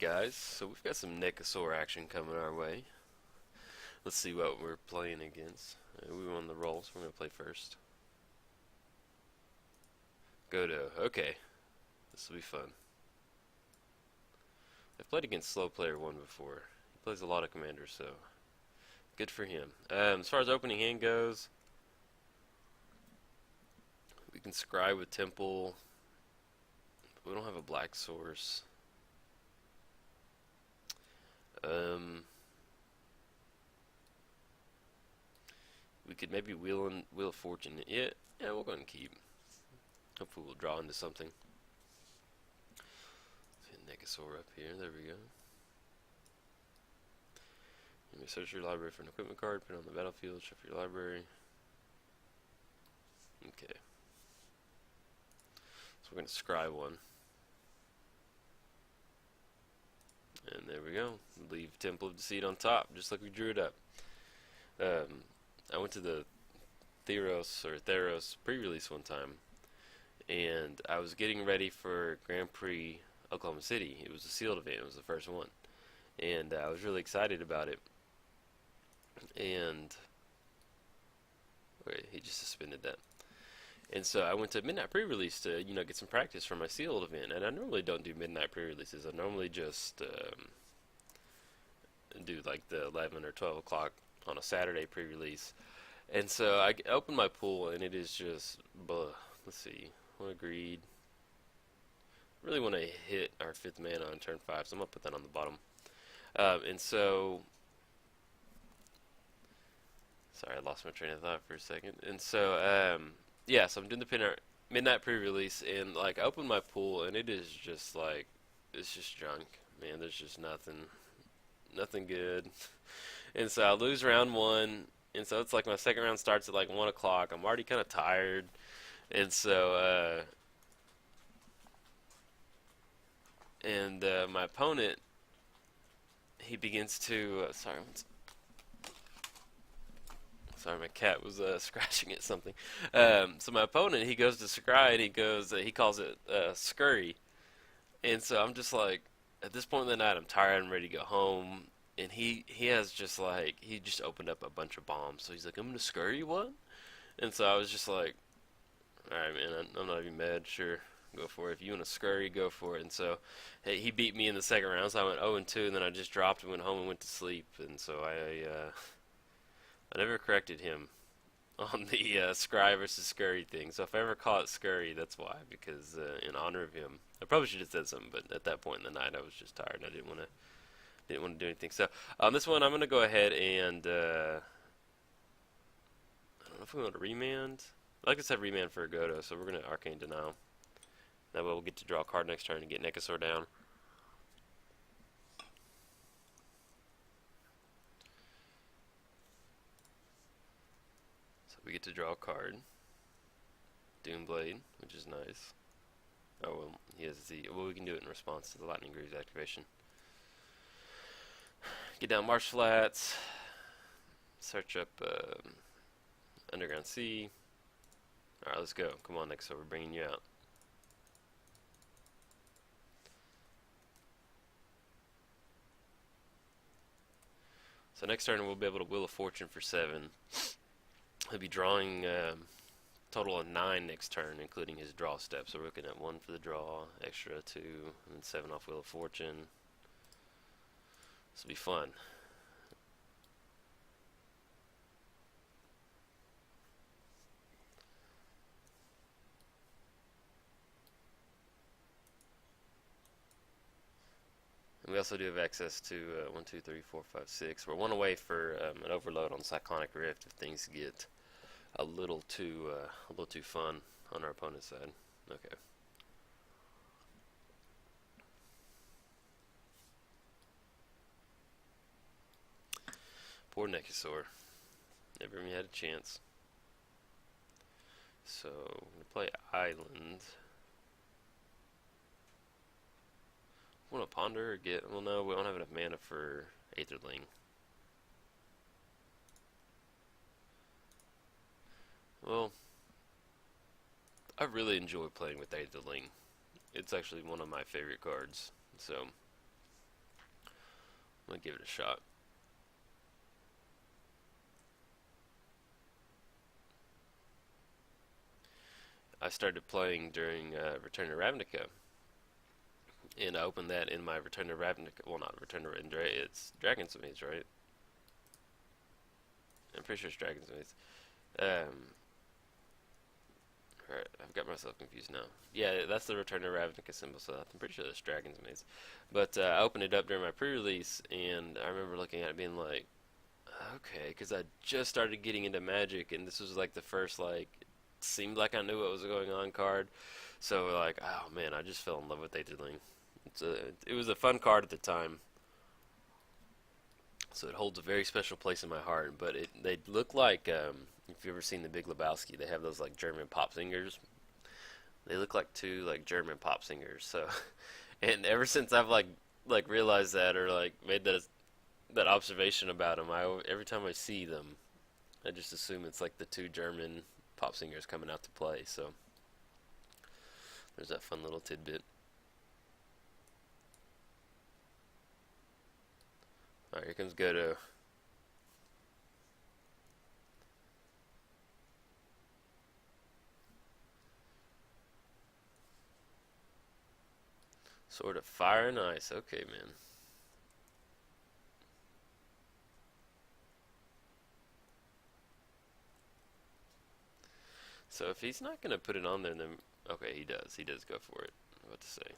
guys, so we've got some Nekusar action coming our way. Let's see what we're playing against. We won the roll, so we're going to play first. Godo, okay. This will be fun. I've played against Slow Player 1 before. He plays a lot of commanders, so good for him. As far as opening hand goes, we can scry with Temple. We don't have a black source. We could maybe Wheel of Fortune. Yeah, we'll go ahead and keep. Hopefully we'll draw into something. Let's hit Nekusar up here. There we go. You may search your library for an equipment card, put it on the battlefield, shuffle your library. Okay. So we're going to scry one. And there we go. Leave Temple of Deceit on top, just like we drew it up. I went to the Theros pre-release one time, and I was getting ready for Grand Prix Oklahoma City. It was a sealed event. It was the first one, and I was really excited about it. And wait, he just suspended that. And so I went to midnight pre-release to get some practice for my sealed event. And I normally don't do midnight pre-releases. I normally just do like the 11 or 12 o'clock on a Saturday pre-release. And so I opened my pool, and it is just, let's see, one agreed. Really want to hit our 5th mana on turn 5, so I'm going to put that on the bottom. And so, sorry, I lost my train of thought for a second. And so, yeah, so I'm doing the midnight pre-release, and like I opened my pool, and it is just like, it's just junk, man. There's just nothing good. And so I lose round 1, and so it's like my second round starts at like 1 o'clock. I'm already kind of tired, and so my opponent, he begins to sorry, my cat was scratching at something. So my opponent, he goes to scry, and he calls it scurry. And so I'm just like, at this point in the night, I'm tired, I'm ready to go home. And he has just like, he just opened up a bunch of bombs. So he's like, I'm going to scurry what? And so I was just like, alright man, I'm not even mad, sure, go for it. If you want to scurry, go for it. And so hey, he beat me in the second round, so I went 0-2, and then I just dropped and went home and went to sleep. And so I never corrected him on the scry versus scurry thing. So if I ever call it scurry, that's why, because in honor of him. I probably should have said something, but at that point in the night, I was just tired, and I didn't want to do anything. So on this one, I'm going to go ahead and I don't know if we want to remand. I like to have remand for a Godo, so we're going to Arcane Denial. That way we'll get to draw a card next turn and get Nekusar down. We get to draw a card. Doomblade, which is nice. Oh, well, he has well, we can do it in response to the Lightning Greaves activation. Get down Marsh Flats. Search up Underground Sea. Alright, let's go. Come on, Nekusar, we're bringing you out. So next turn we'll be able to Wheel of Fortune for 7. He'll be drawing total of 9 next turn, including his draw step. So we're looking at 1 for the draw, extra 2, and then 7 off Wheel of Fortune. This will be fun. And we also do have access to 1, 2, 3, 4, 5, 6. We're 1 away for an overload on Cyclonic Rift if things get a little too fun on our opponent's side. Okay. Poor Nekusar. Never even had a chance. So we're gonna play Island. Want to ponder or get? Well, no, we don't have enough mana for Aetherling. Well, I really enjoy playing with Aetherling. It's actually one of my favorite cards. So I'm gonna give it a shot. I started playing during Return to Ravnica, and I opened that in my Return to Ravnica. Well, not Return to Ravnica. It's Dragon's Maze, right? I'm pretty sure it's Dragon's Maze. Alright, I've got myself confused now. Yeah, that's the Return to Ravnica symbol, so I'm pretty sure that's Dragon's Maze. But I opened it up during my pre-release, and I remember looking at it being like, okay, because I just started getting into Magic, and this was like the first, like, seemed like I knew what was going on card. So, like, oh man, I just fell in love with Aetherling. It was a fun card at the time, so it holds a very special place in my heart. But they look like, if you've ever seen The Big Lebowski, they have those like German pop singers. They look like two like German pop singers. So, and ever since I've like realized that or like made that observation about them, every time I see them, I just assume it's like the two German pop singers coming out to play. So there's that fun little tidbit. Alright, here comes Godo. Sword of Fire and Ice. Okay, man. So if he's not going to put it on there, then... Okay, he does. He does go for it. What to say.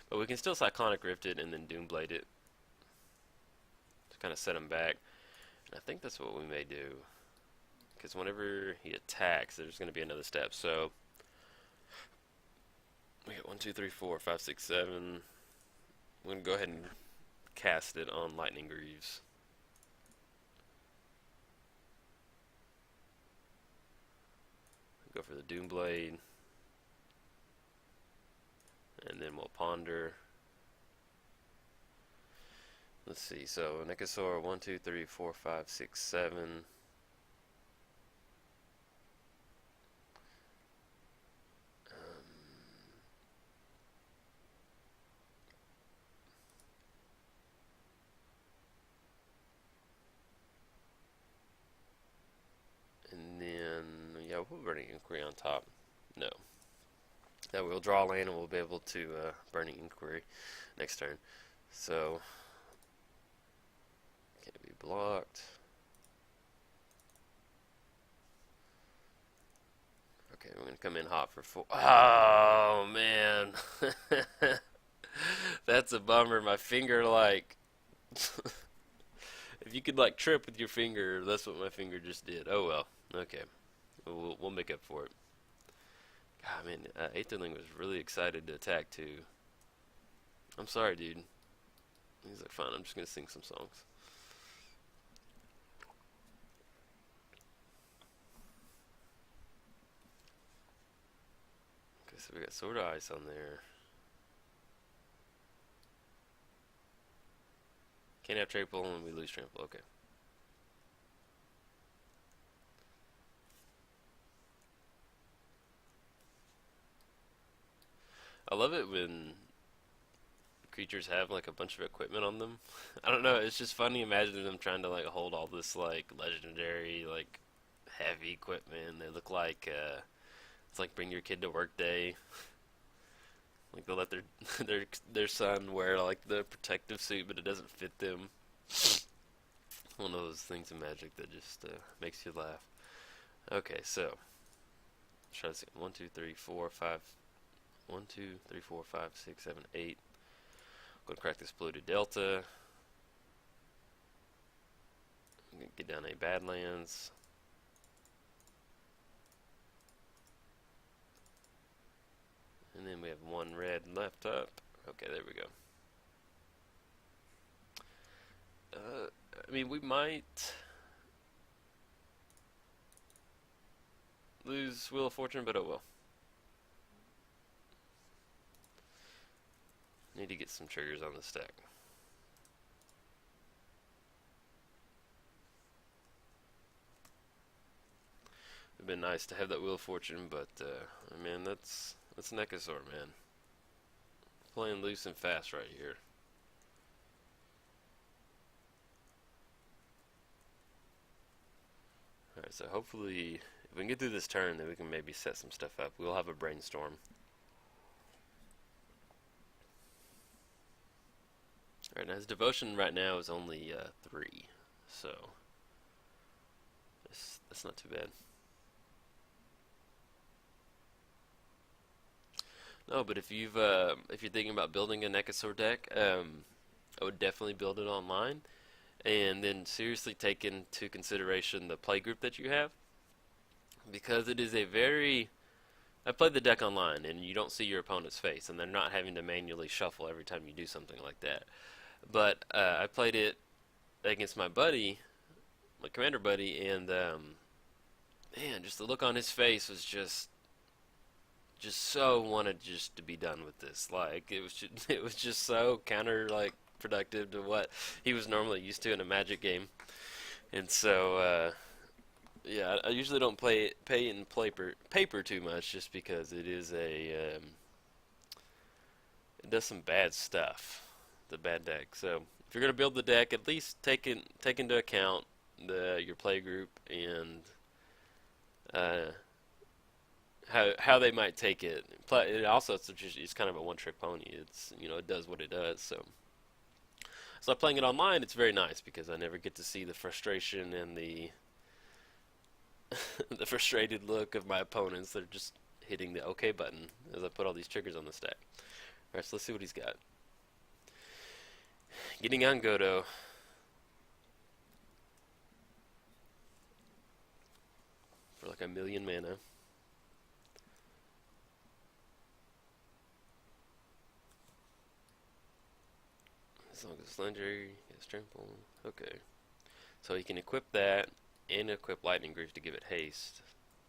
But we can still Cyclonic Rift it and then Doomblade it. To kind of set him back. And I think that's what we may do. Because whenever he attacks, there's going to be another step. So... We got 1, 2, 3, 4, 5, 6, 7. I'm going to go ahead and cast it on Lightning Greaves. Go for the Doomblade. And then we'll ponder. Let's see, so Nekusar 1, 2, 3, 4, 5, 6, 7. And then, yeah, we'll put Burning Inquiry on top. No. That we'll draw land and we'll be able to Burning Inquiry next turn. So, can't be blocked. Okay, we're going to come in hot for 4. Oh, man. That's a bummer. My finger, like... If you could, like, trip with your finger, that's what my finger just did. Oh, well. Okay. We'll make up for it. God, man, Aetherling was really excited to attack, too. I'm sorry, dude. He's like, fine, I'm just going to sing some songs. Okay, so we got Sword of Ice on there. Can't have trample and we lose trample. Okay. I love it when creatures have like a bunch of equipment on them. I don't know, it's just funny imagining them trying to like hold all this like legendary like heavy equipment. They look like it's like bring your kid to work day. Like they'll let their their son wear like the protective suit, but it doesn't fit them. One of those things in Magic that just makes you laugh. Okay, so let's try to see. 1, 2, 3, 4, 5. 1, 2, 3, 4, 5, 6, 7, 8. I'm gonna crack this Polluted Delta. I'm gonna get down a Badlands. And then we have 1 red left up. Okay, there we go. I mean, we might lose Wheel of Fortune, but oh well. Need to get some triggers on the stack. It'd been nice to have that Wheel of Fortune, but I mean, that's Nekusar, man. Playing loose and fast right here. Alright, so hopefully, if we can get through this turn, then we can maybe set some stuff up. We'll have a brainstorm. Alright, now his devotion right now is only 3, so that's not too bad. No, but if you're thinking about building a Nekusar deck, I would definitely build it online, and then seriously take into consideration the play group that you have, because it is a very. I played the deck online, and you don't see your opponent's face, and they're not having to manually shuffle every time you do something like that. But I played it against my buddy, my commander buddy, and man, just the look on his face was just so wanted just to be done with this. Like it was just so counter like productive to what he was normally used to in a Magic game. And so yeah, I usually don't pay in paper too much, just because it is it does some bad stuff. The bad deck. So if you're gonna build the deck, at least take into account your play group and uh, how they might take it. It also it's kind of a one-trick pony. It's, it does what it does. So playing it online, it's very nice because I never get to see the frustration and the the frustrated look of my opponents. They're just hitting the OK button as I put all these triggers on the stack. Alright, so let's see what he's got. Getting on Godo. For like 1,000,000 mana. As long as legendary, yes, trample. Okay. So he can equip that and equip Lightning Greaves to give it haste.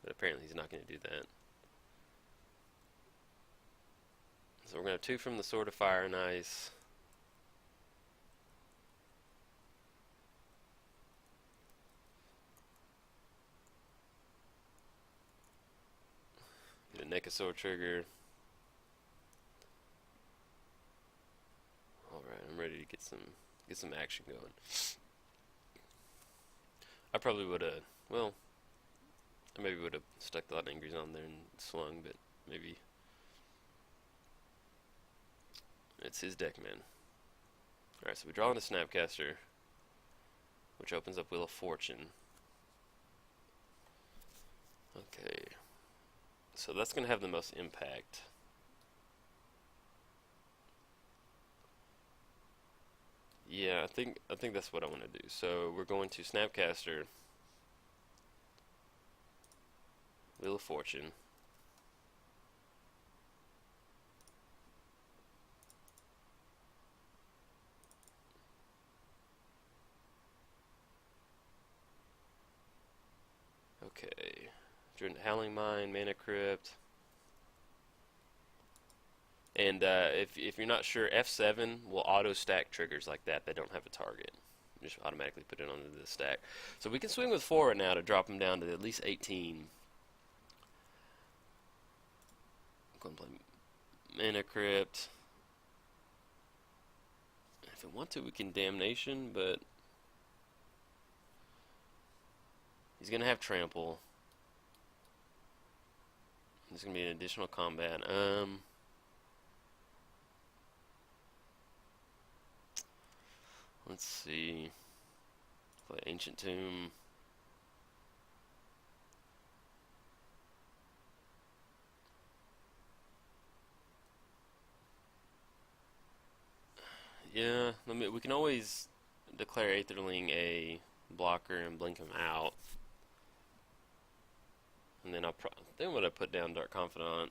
But apparently he's not going to do that. So we're going to have 2 from the Sword of Fire and Ice. Get a Nekusar trigger. Alright, I'm ready to get some action going. I probably would have, well, I maybe would have stuck the Lightning Greaves on there and swung, but maybe it's his deck, man. Alright, so we draw in a Snapcaster, which opens up Wheel of Fortune. Okay, so that's going to have the most impact. Yeah, I think that's what I want to do. So we're going to Snapcaster, Wheel of Fortune. Okay, Jordan Howling Mine, Mana Crypt. And if you're not sure, F7 will auto stack triggers like that. They don't have a target. Just automatically put it onto the stack. So we can swing with 4 right now to drop them down to at least 18. I'm going to play Mana Crypt. If we want to, we can Damnation, but he's going to have Trample. There's going to be an additional combat. Let's see. Play Ancient Tomb. Yeah, we can always declare Aetherling a blocker and blink him out. And then then what I put down Dark Confidant.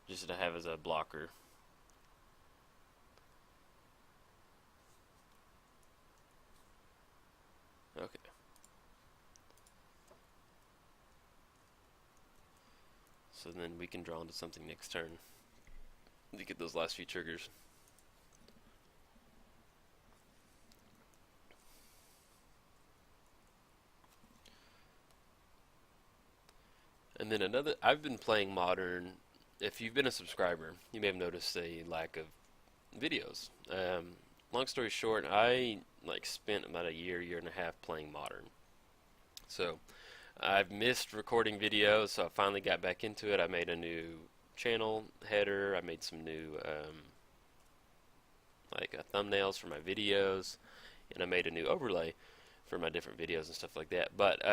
Just to have as a blocker. Okay. So then we can draw into something next turn to get those last few triggers. And then I've been playing Modern. If you've been a subscriber, you may have noticed a lack of videos. long story short, I like spent about a year and a half playing Modern. So I've missed recording videos, so I finally got back into it. I made a new channel header. I made some new thumbnails for my videos, and I made a new overlay for my different videos and stuff like that. But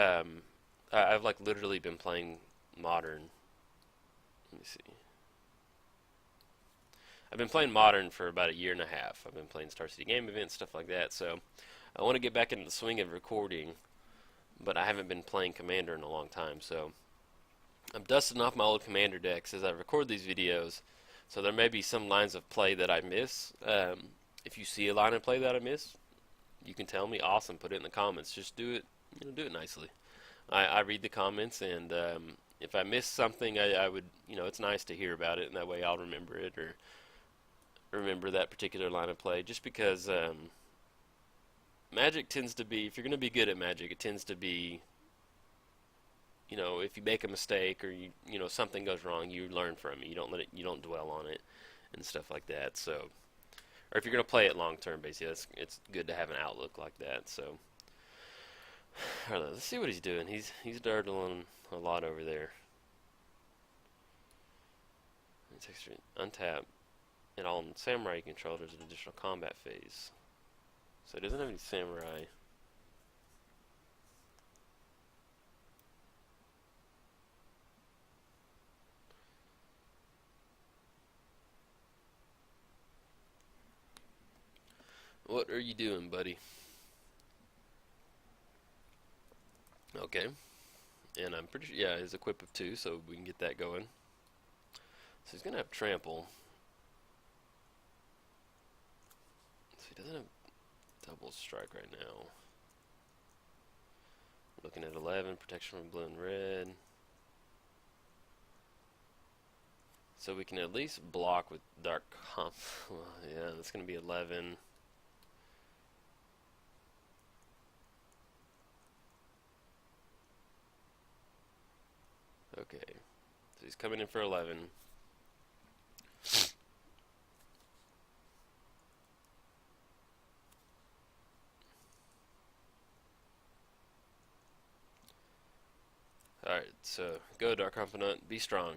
I've like literally been playing Modern. Let me see. I've been playing Modern for about a year and a half. I've been playing Star City game events, stuff like that. So I want to get back into the swing of recording, but I haven't been playing Commander in a long time. So I'm dusting off my old Commander decks as I record these videos. So there may be some lines of play that I miss. If you see a line of play that I miss, you can tell me. Awesome, put it in the comments. Just do it, do it nicely. I read the comments, and if I miss something, I would, it's nice to hear about it, and that way I'll remember it or remember that particular line of play. Just because Magic tends to be, if you're going to be good at Magic, it tends to be, if you make a mistake or something goes wrong, you learn from it. You don't dwell on it and stuff like that. So, or if you're going to play it long term, basically, it's good to have an outlook like that. So, all right, let's see what he's doing. He's durdling a lot over there. Untap, and all samurai you control, there's an additional combat phase. So it doesn't have any samurai. What are you doing, buddy? Okay. And I'm pretty sure, yeah, his equip of 2, so we can get that going. So he's going to have trample. So he doesn't have double strike right now. Looking at 11, protection from blue and red. So we can at least block with dark comp. Well, yeah, that's going to be 11. Okay, so he's coming in for 11. Alright, so go Dark Confidant, be strong.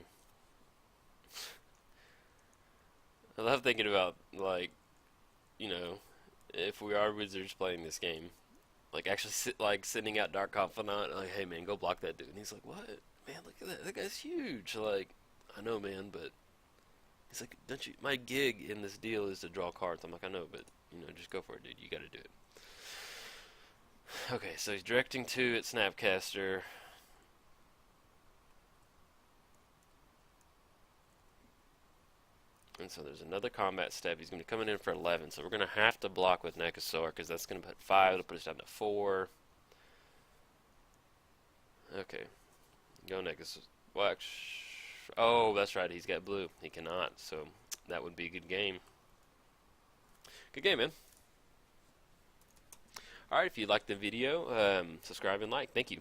I love thinking about, like, if we are wizards playing this game, like actually sending out Dark Confidant, like, hey man, go block that dude. And he's like, what? Man, look at that. That guy's huge. Like, I know, man, but he's like, don't you? My gig in this deal is to draw cards. I'm like, I know, but just go for it, dude. You got to do it. Okay, so he's directing 2 at Snapcaster. And so there's another combat step. He's going to be coming in for 11. So we're going to have to block with Nekusar because that's going to put 5. It'll put us down to 4. Okay. Go Nekusar. Oh, that's right. He's got blue. He cannot. So that would be a good game. Good game, man. Alright, if you liked the video, subscribe and like. Thank you.